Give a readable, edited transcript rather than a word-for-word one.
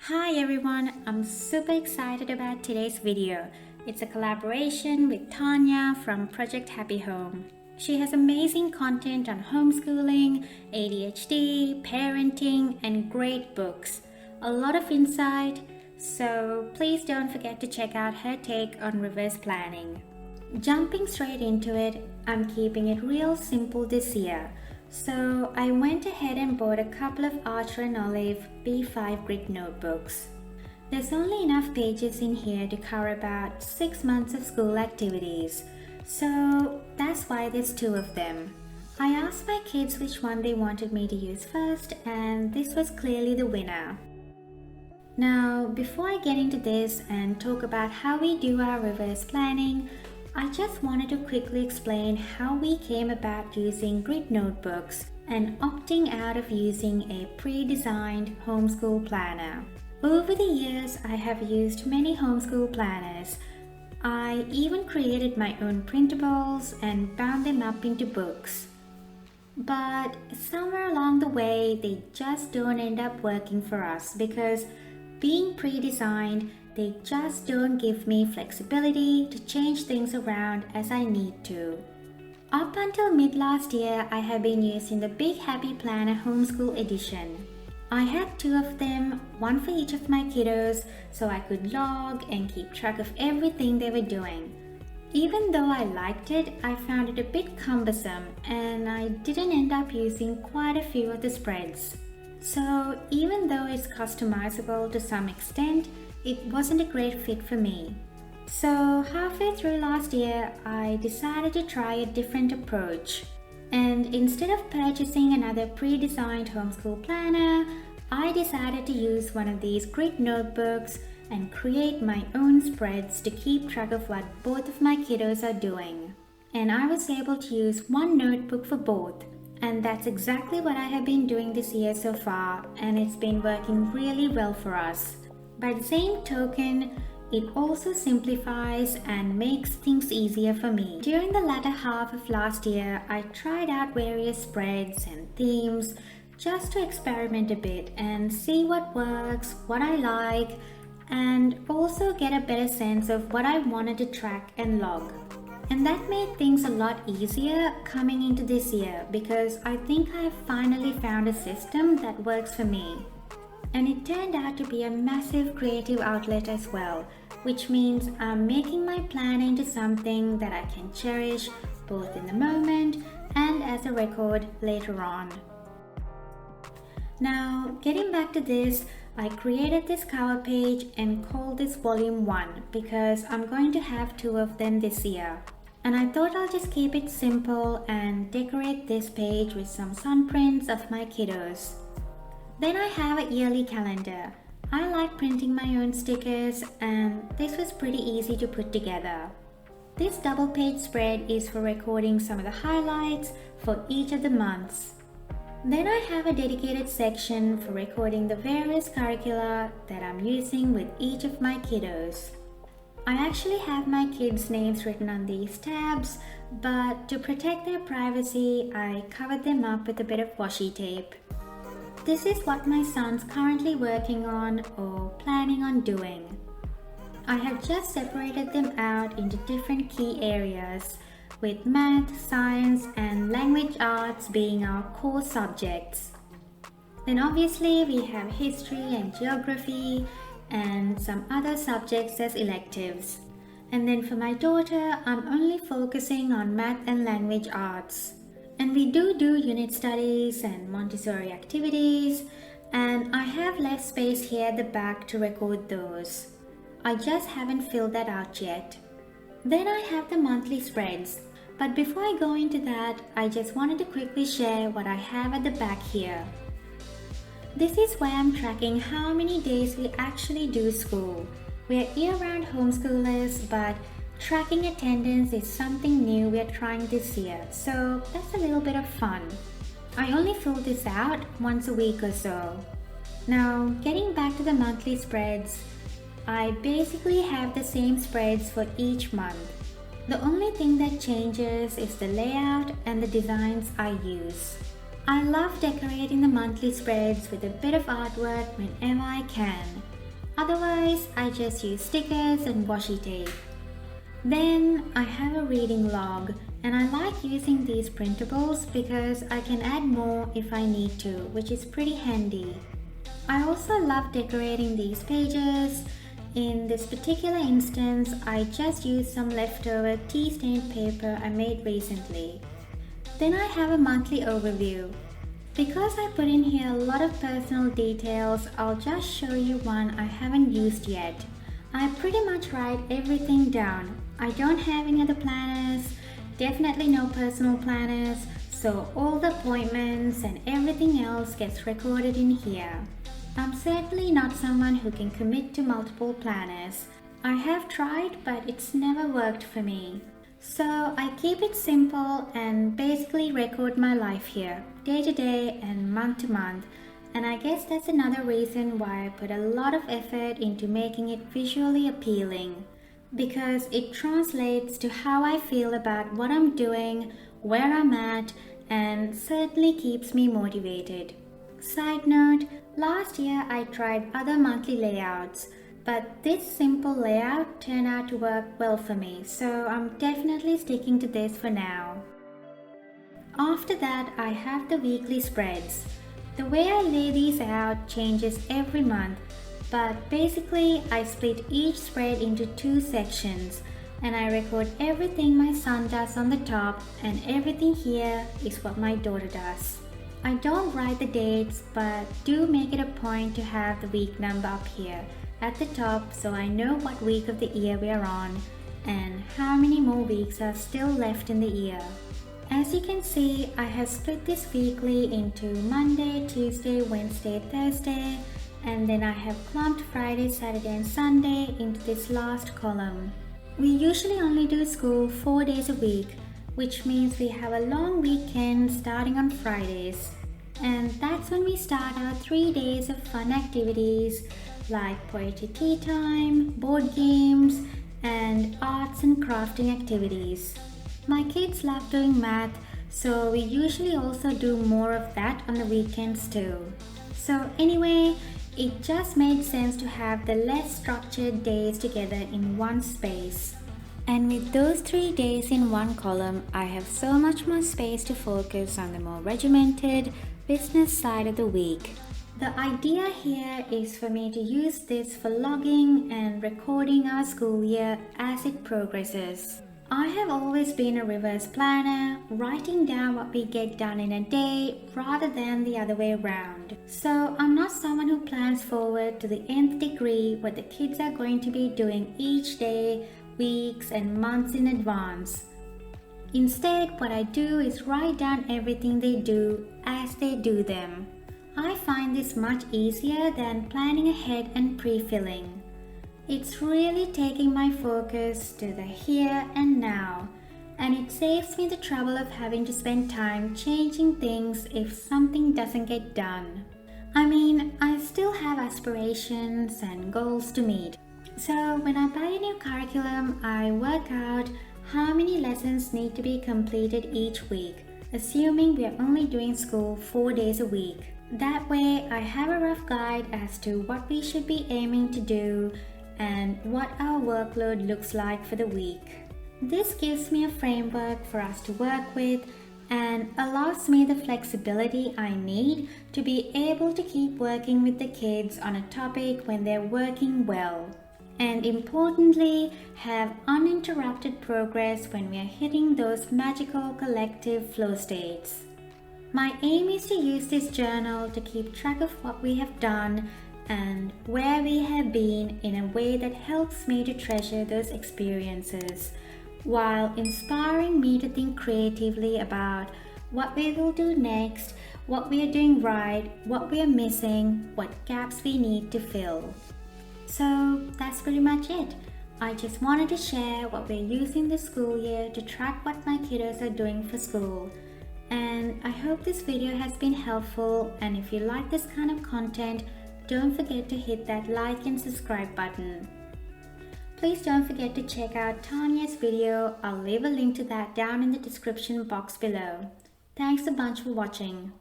Hi everyone, I'm super excited about today's video. It's a collaboration with Tanya from Project Happy Home. She has amazing content on homeschooling, ADHD, parenting, and great books. A lot of insight, so please don't forget to check out her take on reverse planning. Jumping straight into it, I'm keeping it real simple this year. So I went ahead and bought a couple of Archer and Olive B5 grit notebooks. There's only enough pages in here to cover about 6 months of school activities, so that's why there's two of them. I asked my kids which one they wanted me to use first, and this was clearly the winner. Now, before I get into this and talk about how we do our reverse planning, I just wanted to quickly explain how we came about using grid notebooks and opting out of using a pre-designed homeschool planner. Over the years, I have used many homeschool planners. I even created my own printables and bound them up into books. But somewhere along the way, they just don't end up working for us because being pre-designed, they just don't give me flexibility to change things around as I need to. Up until mid last year, I have been using the Big Happy Planner Homeschool Edition. I had two of them, one for each of my kiddos, so I could log and keep track of everything they were doing. Even though I liked it, I found it a bit cumbersome and I didn't end up using quite a few of the spreads. So even though it's customizable to some extent, it wasn't a great fit for me. So halfway through last year, I decided to try a different approach. And instead of purchasing another pre-designed homeschool planner, I decided to use one of these grid notebooks and create my own spreads to keep track of what both of my kiddos are doing. And I was able to use one notebook for both. And that's exactly what I have been doing this year so far, and it's been working really well for us. By the same token, it also simplifies and makes things easier for me. During the latter half of last year, I tried out various spreads and themes just to experiment a bit and see what works, what I like, and also get a better sense of what I wanted to track and log. And that made things a lot easier coming into this year because I think I have finally found a system that works for me. And it turned out to be a massive creative outlet as well, which means I'm making my plan into something that I can cherish both in the moment and as a record later on. Now, getting back to this, I created this cover page and called this Volume 1 because I'm going to have two of them this year. And I thought I'll just keep it simple and decorate this page with some sun prints of my kiddos. Then I have a yearly calendar. I like printing my own stickers and this was pretty easy to put together. This double page spread is for recording some of the highlights for each of the months. Then I have a dedicated section for recording the various curricula that I'm using with each of my kiddos. I actually have my kids' names written on these tabs, but to protect their privacy, I covered them up with a bit of washi tape. This is what my son's currently working on or planning on doing. I have just separated them out into different key areas, with math, science, and language arts being our core subjects. Then obviously we have history and geography and some other subjects as electives. And then for my daughter, I'm only focusing on math and language arts. And we do unit studies and Montessori activities, and I have left space here at the back to record those. I just haven't filled that out yet. Then I have the monthly spreads, but before I go into that, I just wanted to quickly share what I have at the back here. This is where I'm tracking how many days we actually do school. We're year-round homeschoolers, but tracking attendance is something new we're trying this year, so that's a little bit of fun. I only fill this out once a week or so. Now, getting back to the monthly spreads, I basically have the same spreads for each month. The only thing that changes is the layout and the designs I use. I love decorating the monthly spreads with a bit of artwork whenever I can. Otherwise, I just use stickers and washi tape. Then I have a reading log, and I like using these printables because I can add more if I need to, which is pretty handy. I also love decorating these pages. In this particular instance, I just used some leftover tea stained paper I made recently. Then I have a monthly overview. Because I put in here a lot of personal details, I'll just show you one I haven't used yet. I pretty much write everything down. I don't have any other planners, definitely no personal planners, so all the appointments and everything else gets recorded in here. I'm certainly not someone who can commit to multiple planners. I have tried, but it's never worked for me. So I keep it simple and basically record my life here, day to day and month to month. And I guess that's another reason why I put a lot of effort into making it visually appealing. Because it translates to how I feel about what I'm doing, where I'm at, and certainly keeps me motivated. Side note, last year I tried other monthly layouts, but this simple layout turned out to work well for me, so I'm definitely sticking to this for now. After that, I have the weekly spreads. The way I lay these out changes every month, but basically I split each spread into 2 sections, and I record everything my son does on the top, and everything here is what my daughter does. I don't write the dates, but do make it a point to have the week number up here at the top so I know what week of the year we are on and how many more weeks are still left in the year. As you can see, I have split this weekly into Monday, Tuesday, Wednesday, Thursday, and then I have clumped Friday, Saturday and Sunday into this last column. We usually only do school 4 days a week, which means we have a long weekend starting on Fridays. And that's when we start our 3 days of fun activities like poetry tea time, board games, and arts and crafting activities. My kids love doing math, so we usually also do more of that on the weekends too. So anyway, it just made sense to have the less structured days together in one space. And with those 3 days in one column, I have so much more space to focus on the more regimented business side of the week. The idea here is for me to use this for logging and recording our school year as it progresses. I have always been a reverse planner, writing down what we get done in a day rather than the other way around. So I'm not someone who plans forward to the nth degree what the kids are going to be doing each day, weeks and months in advance. Instead, what I do is write down everything they do as they do them. I find this much easier than planning ahead and pre-filling. It's really taking my focus to the here and now, and it saves me the trouble of having to spend time changing things if something doesn't get done. I mean, I still have aspirations and goals to meet. So when I buy a new curriculum, I work out how many lessons need to be completed each week, assuming we are only doing school 4 days a week. That way, I have a rough guide as to what we should be aiming to do and what our workload looks like for the week. This gives me a framework for us to work with and allows me the flexibility I need to be able to keep working with the kids on a topic when they're working well. And importantly, have uninterrupted progress when we are hitting those magical collective flow states. My aim is to use this journal to keep track of what we have done and where we have been in a way that helps me to treasure those experiences, while inspiring me to think creatively about what we will do next, what we are doing right, what we are missing, what gaps we need to fill. So that's pretty much it. I just wanted to share what we're using this school year to track what my kiddos are doing for school. And I hope this video has been helpful, and if you like this kind of content, don't forget to hit that like and subscribe button. Please don't forget to check out Tanya's video. I'll leave a link to that down in the description box below. Thanks a bunch for watching.